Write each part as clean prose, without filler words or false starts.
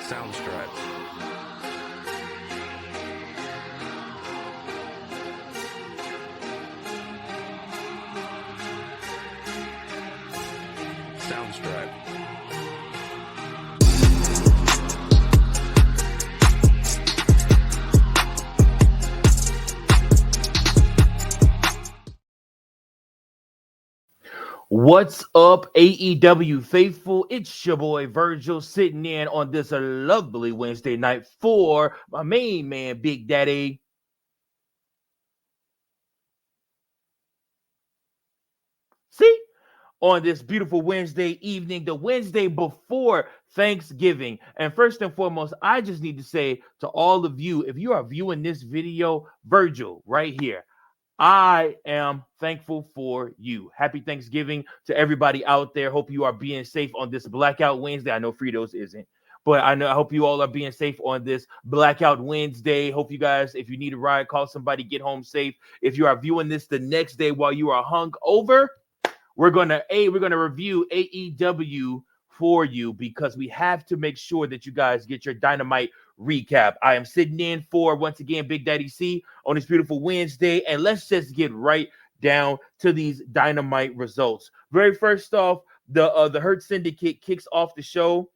Soundstripe. Soundstripe. What's up, AEW faithful? It's your boy Virgil sitting in on this lovely Wednesday night for my main man, Big Daddy. See? On this beautiful Wednesday evening, the Wednesday before Thanksgiving. And first and foremost, I just need to say to all of you, if you are viewing this video, Virgil, right here, I am thankful for you. Happy Thanksgiving to everybody out there. Hope you are being safe on this Blackout Wednesday. I know Fritos isn't, but I hope you all are being safe on this Blackout Wednesday. Hope you guys, if you need a ride, call somebody, get home safe. If you are viewing this the next day while you are hung over, we're gonna review AEW for you because we have to make sure that you guys get your Dynamite recap. I am sitting in for once again Big Daddy C on this beautiful Wednesday, and let's just get right down to these Dynamite results. Very first off, the Hurt Syndicate kicks off the show.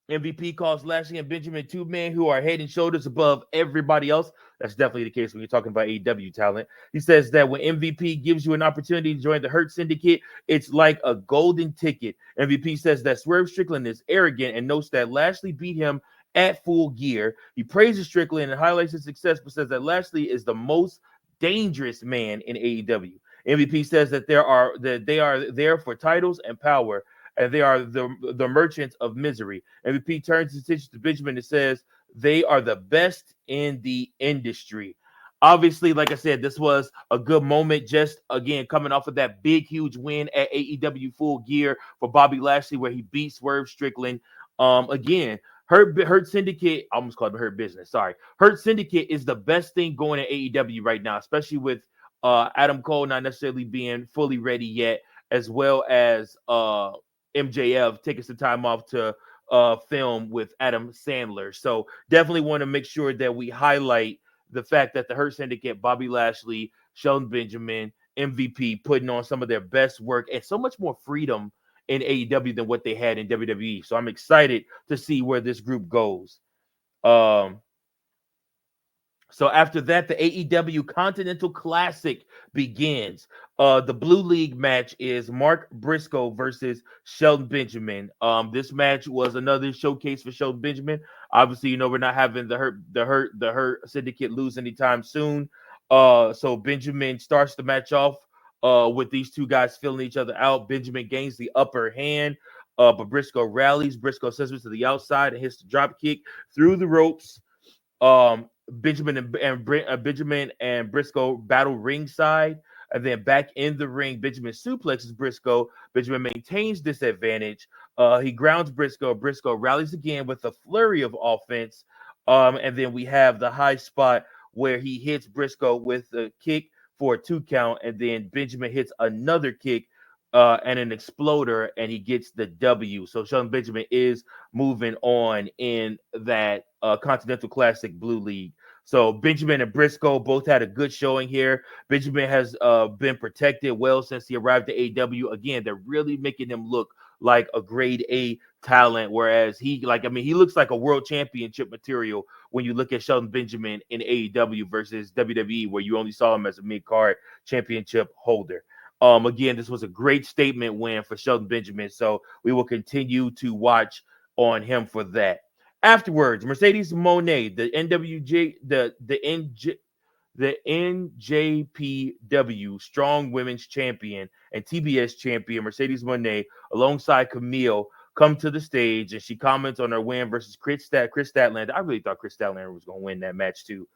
MVP calls Lashley and Benjamin two men who are head and shoulders above everybody else. That's definitely the case when you're talking about AEW talent. He says that when MVP gives you an opportunity to join the Hurt Syndicate, it's like a golden ticket. MVP says that Swerve Strickland is arrogant and notes that Lashley beat him at Full Gear. He praises Strickland and highlights his success, but says that Lashley is the most dangerous man in AEW. MVP says that they are there for titles and power, and they are the merchants of misery. MVP turns his attention to Benjamin and says they are the best in the industry. Obviously, like I said, this was a good moment. Just again, coming off of that big, huge win at AEW Full Gear for Bobby Lashley, where he beat Swerve Strickland. Again, Hurt Syndicate, I almost called it Hurt Business. Sorry, Hurt Syndicate is the best thing going at AEW right now, especially with Adam Cole not necessarily being fully ready yet, as well as MJF taking some time off to film with Adam Sandler. So definitely want to make sure that we highlight the fact that the Hurt Syndicate, Bobby Lashley, Shelton Benjamin, MVP, putting on some of their best work and so much more freedom in AEW than what they had in WWE. So I'm excited to see where this group goes. So after that, the AEW Continental Classic begins. The Blue League match is Mark Briscoe versus Shelton Benjamin. This match was another showcase for Shelton Benjamin. Obviously, we're not having the Hurt Syndicate lose anytime soon. So Benjamin starts the match off with these two guys filling each other out. Benjamin gains the upper hand, but Briscoe rallies. Briscoe sends him to the outside and hits the drop kick through the ropes. Benjamin and Briscoe battle ringside, and then back in the ring, Benjamin suplexes Briscoe. Benjamin maintains this advantage. He grounds Briscoe. Briscoe rallies again with a flurry of offense. And then we have the high spot where he hits Briscoe with a kick for a 2 count, and then Benjamin hits another kick and an exploder, and he gets the W. So Shelton Benjamin is moving on in that Continental Classic Blue League. So Benjamin and Briscoe both had a good showing here. Benjamin has been protected well since he arrived at AEW. Again, they're really making him look like a grade A talent, whereas he looks like a world championship material when you look at Shelton Benjamin in AEW versus WWE, where you only saw him as a mid-card championship holder. Again, this was a great statement win for Shelton Benjamin, so we will continue to watch on him for that. Afterwards, Mercedes Moné, the NJPW Strong Women's Champion and TBS Champion, Mercedes Moné, alongside Camille, come to the stage, and she comments on her win versus Chris Statlander. I really thought Chris Statlander was going to win that match too.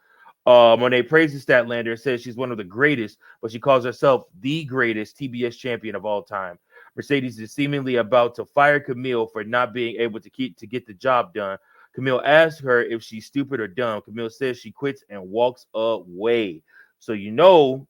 Monet praises Statlander and says she's one of the greatest, but she calls herself the greatest TBS champion of all time. Mercedes is seemingly about to fire Camille for not being able to get the job done. Camille asks her if she's stupid or dumb. Camille says she quits and walks away. So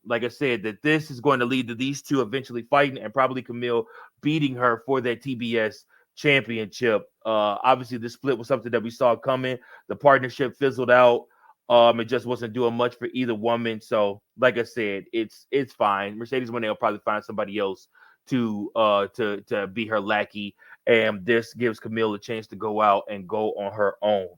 like I said, that this is going to lead to these two eventually fighting and probably Camille beating her for that TBS Championship. Obviously, this split was something that we saw coming. The partnership fizzled out. It just wasn't doing much for either woman. So, like I said, it's fine. Mercedes Moné will probably find somebody else to be her lackey, and this gives Camille a chance to go out and go on her own.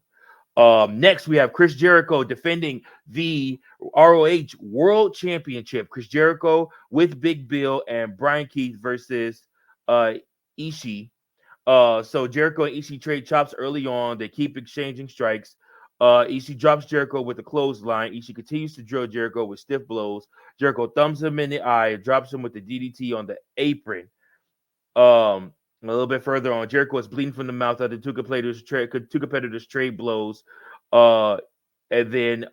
Next, we have Chris Jericho defending the ROH World Championship. Chris Jericho with Big Bill and Brian Keith versus Ishii. So Jericho and Ishii trade chops early on. They keep exchanging strikes. Ishii drops Jericho with a clothesline. Ishii continues to drill Jericho with stiff blows. Jericho thumbs him in the eye and drops him with the DDT on the apron. A little bit further on, Jericho is bleeding from the mouth after two competitors trade blows. Uh, and then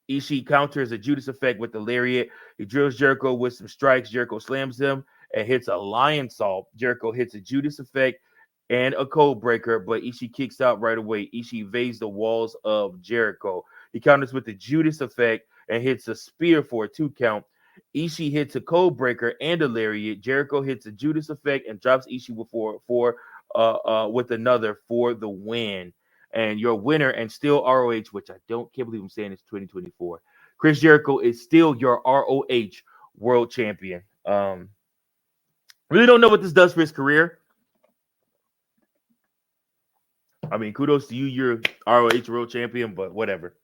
Ishii counters a Judas effect with the lariat. He drills Jericho with some strikes. Jericho slams him and hits a lion salt. Jericho hits a Judas effect and a code breaker, but Ishii kicks out right away. Ishii evades the walls of Jericho. He counters with the Judas effect and hits a spear for a 2 count. Ishii hits a code breaker and a lariat. Jericho hits a Judas effect and drops Ishii with another for the win. And your winner and still ROH, which I can't believe I'm saying it's 2024. Chris Jericho is still your ROH world champion. Really don't know what this does for his career. I mean, kudos to you, you're ROH world champion, but whatever.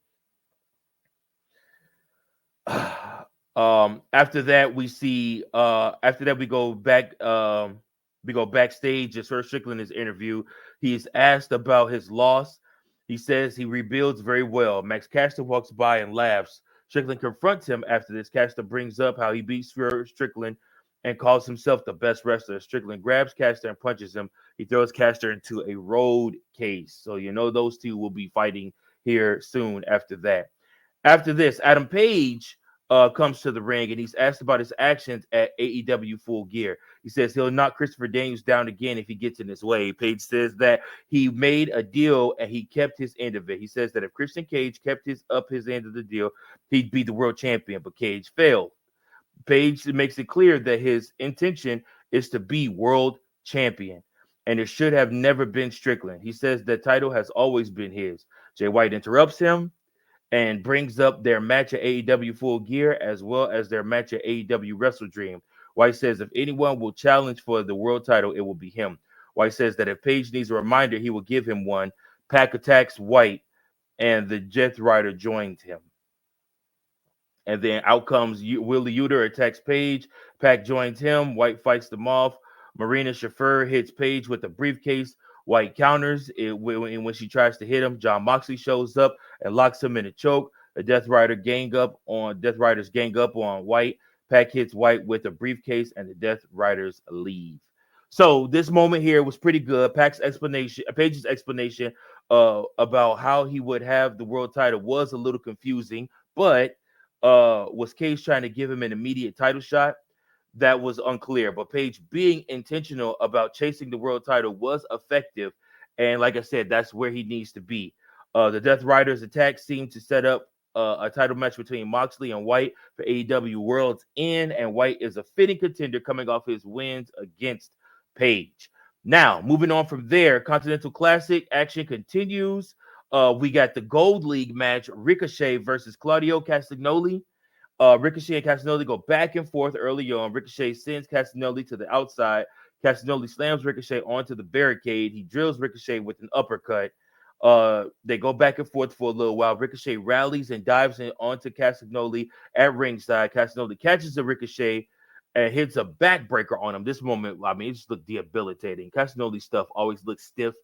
After that, we go backstage as Sir Strickland is interviewed. He's asked about his loss. He says he rebuilds very well. Max Caster walks by and laughs. Strickland confronts him after this. Caster brings up how he beats Sir Strickland and calls himself the best wrestler. Strickland grabs Caster and punches him. He throws Caster into a road case. So those two will be fighting here soon after that. After this, Adam Page comes to the ring and he's asked about his actions at AEW Full Gear. He says he'll knock Christopher Daniels down again if he gets in his way. Page says that he made a deal and he kept his end of it. He says that if Christian Cage kept his end of the deal, he'd be the world champion, but Cage failed. Page makes it clear that his intention is to be world champion, and it should have never been Strickland. He says the title has always been his. Jay White interrupts him and brings up their match at AEW Full Gear as well as their match at AEW Wrestle Dream. White says if anyone will challenge for the world title, it will be him. White says that if Page needs a reminder, he will give him one. Pac attacks White, and the Death Rider joins him. And then out comes Willie Uter, attacks Page. Pac joins him. White fights them off. Marina Shafir hits Page with a briefcase. White counters it when she tries to hit him. John Moxley shows up and locks him in a choke. The Death Riders gang up on White. Pac hits White with a briefcase, and the Death Riders leave. So this moment here was pretty good. Page's explanation about how he would have the world title was a little confusing, but was Cage trying to give him an immediate title shot? That was unclear, but Page being intentional about chasing the world title was effective. And like I said, that's where he needs to be. The Death Riders attack seemed to set up a title match between Moxley and White for AEW World's End, and White is a fitting contender coming off his wins against Page. Now, moving on from there, Continental Classic action continues. We got the Gold League match, Ricochet versus Claudio Castagnoli. Ricochet and Castagnoli go back and forth early on. Ricochet sends Castagnoli to the outside. Castagnoli slams Ricochet onto the barricade. He drills Ricochet with an uppercut. They go back and forth for a little while. Ricochet rallies and dives onto Castagnoli at ringside. Castagnoli catches the Ricochet and hits a backbreaker on him. This moment, I mean, it just looked debilitating. Castagnoli's stuff always looks stiff.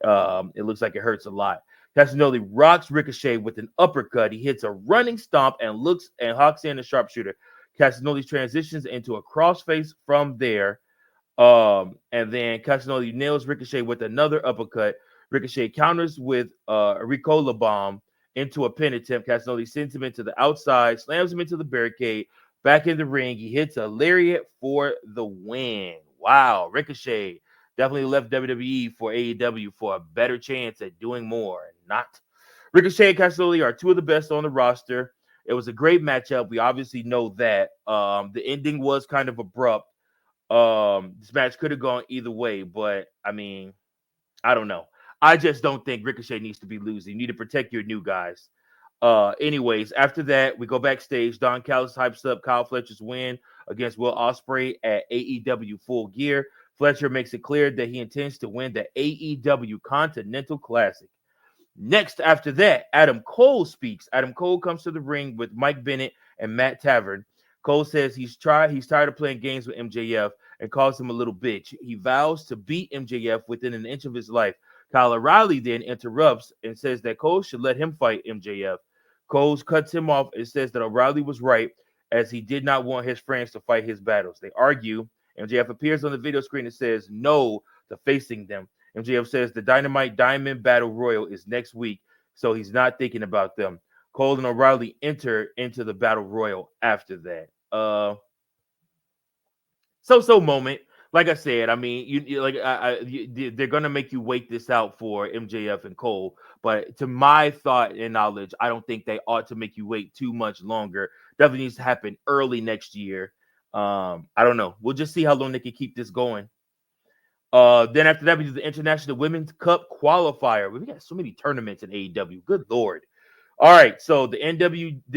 It looks like it hurts a lot. Castagnoli rocks Ricochet with an uppercut. He hits a running stomp and hawks in a sharpshooter. Castagnoli transitions into a crossface from there. And then Castagnoli nails Ricochet with another uppercut. Ricochet counters with a Ricola bomb into a pin attempt. Castagnoli sends him into the outside, slams him into the barricade. Back in the ring, he hits a lariat for the win. Wow, Ricochet definitely left WWE for AEW for a better chance at doing more. Not. Ricochet and Castagnoli are two of the best on the roster. It was a great matchup. We obviously know that. The ending was kind of abrupt. This match could have gone either way, but I mean, I don't know. I just don't think Ricochet needs to be losing. You need to protect your new guys. Anyways, after that, we go backstage. Don Callis hypes up Kyle Fletcher's win against Will Ospreay at AEW Full Gear. Fletcher makes it clear that he intends to win the AEW Continental Classic. Next, after that, Adam Cole speaks. Adam Cole comes to the ring with Mike Bennett and Matt Tavern. Cole says he's tired of playing games with MJF and calls him a little bitch. He vows to beat MJF within an inch of his life. Kyle O'Reilly then interrupts and says that Cole should let him fight MJF. Cole cuts him off and says that O'Reilly was right, as he did not want his friends to fight his battles. They argue. MJF appears on the video screen and says no to facing them. MJF says the Dynamite Diamond Battle Royal is next week, so he's not thinking about them. Cole and O'Reilly enter into the Battle Royal after that. So moment. Like I said, I mean, they're gonna make you wait this out for MJF and Cole, but to my thought and knowledge, I don't think they ought to make you wait too much longer. Definitely needs to happen early next year. I don't know. We'll just see how long they can keep this going. Then after that, we do the International Women's Cup qualifier. We got so many tournaments in AEW. Good Lord. All right, so the NJPW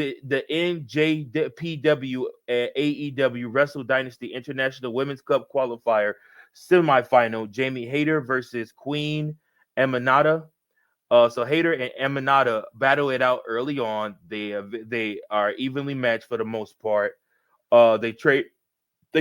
AEW Wrestle Dynasty International Women's Cup qualifier semifinal: Jamie Hayter versus Queen Emanata. So Hayter and Emanata battle it out early on. They are evenly matched for the most part. They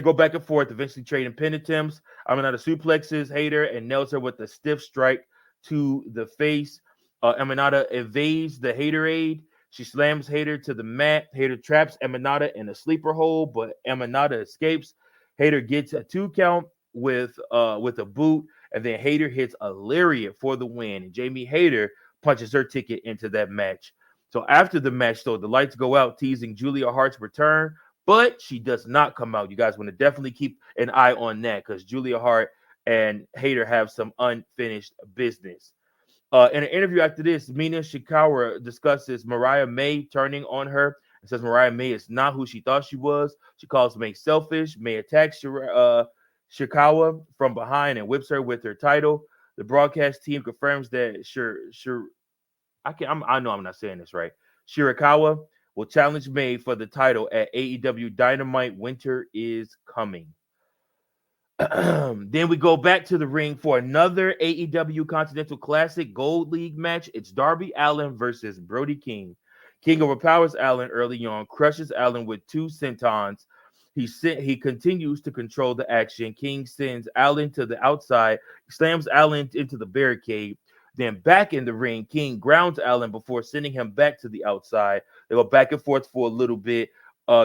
go back and forth, eventually trading pin attempts. Emanata suplexes Hayter and nails her with a stiff strike to the face. Emanata evades the Haterade. She slams Hayter to the mat. Hayter traps Emanata in a sleeper hold, but Emanata escapes. Hayter gets a 2 count with a boot, and then Hayter hits a lariat for the win. And Jamie Hayter punches her ticket into that match. So after the match, though, the lights go out, teasing Julia Hart's return, but she does not come out. You guys want to definitely keep an eye on that because Julia Hart and Hayter have some unfinished business. In an interview after this, Mina Shikawa discusses Mariah May turning on her and says Mariah May is not who she thought she was. She calls May selfish. May attacks Shikawa from behind and whips her with her title. The broadcast team confirms that I know I'm not saying this right. Shirakawa will challenge May for the title at AEW Dynamite. Winter is coming. Then we go back to the ring for another AEW Continental Classic Gold League match. It's Darby Allin versus Brody King. King overpowers Allin early on, crushes Allin with 2 sentons. He continues to control the action. King sends Allin to the outside, slams Allin into the barricade. Then back in the ring, King grounds Allin before sending him back to the outside. They go back and forth for a little bit.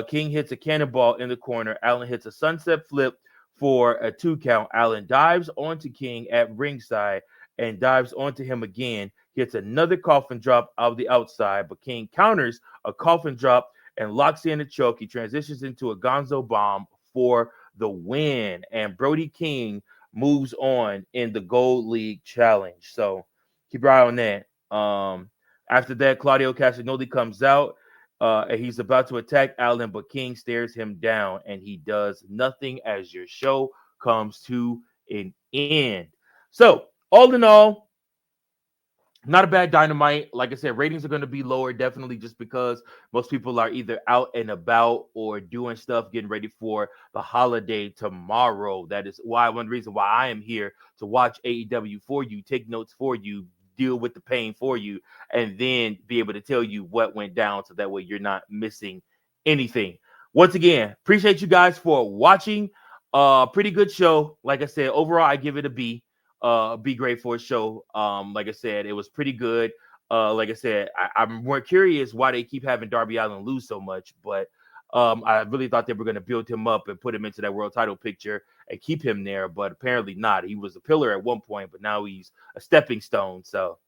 King hits a cannonball in the corner. Allin hits a sunset flip for a 2 count. Allin dives onto King at ringside and dives onto him again. Hits another coffin drop out of the outside, but King counters a coffin drop and locks in a choke. He transitions into a Gonzo bomb for the win, and Brody King moves on in the Gold League Challenge. So keep your eye on that. After that, Claudio Castagnoli comes out. And he's about to attack Allin, but King stares him down, and he does nothing as your show comes to an end. So, all in all, not a bad Dynamite. Like I said, ratings are going to be lower, definitely just because most people are either out and about or doing stuff, getting ready for the holiday tomorrow. That is one reason why I am here to watch AEW for you, take notes for you, deal with the pain for you, and then be able to tell you what went down so that way you're not missing anything. Once again, appreciate you guys for watching. Pretty good show. Like I said, overall, I give it a B. Be great for a show. Like I said, it was pretty good. Like I said, I'm more curious why they keep having Darby Allin lose so much, but I really thought they were going to build him up and put him into that world title picture and keep him there, but apparently not. He was a pillar at one point, but now he's a stepping stone. So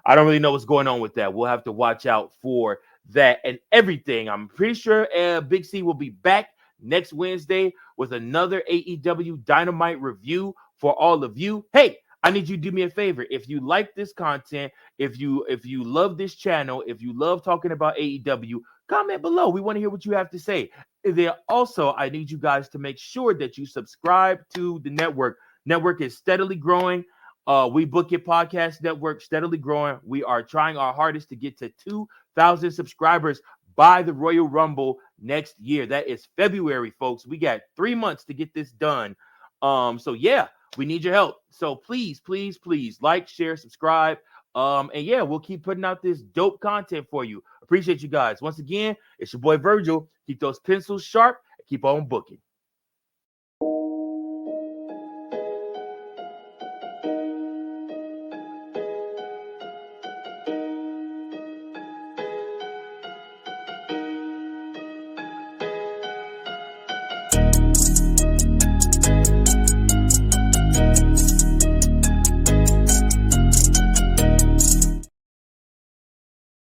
I don't really know what's going on with that. We'll have to watch out for that and everything. I'm pretty sure Big C will be back next Wednesday with another AEW Dynamite review for all of you. Hey, I need you to do me a favor. If you like this content, if you love this channel, if you love talking about AEW, comment below. We want to hear what you have to say. There also, I need you guys to make sure that you subscribe to the network. Network is steadily growing. We Book It Podcast Network steadily growing. We are trying our hardest to get to 2,000 subscribers by the Royal Rumble next year. That is February, folks. We got 3 months to get this done. So yeah, we need your help. So please, please, please like, share, subscribe. And yeah, we'll keep putting out this dope content for you. Appreciate you guys. Once again, it's your boy Virgil. Keep those pencils sharp and keep on booking.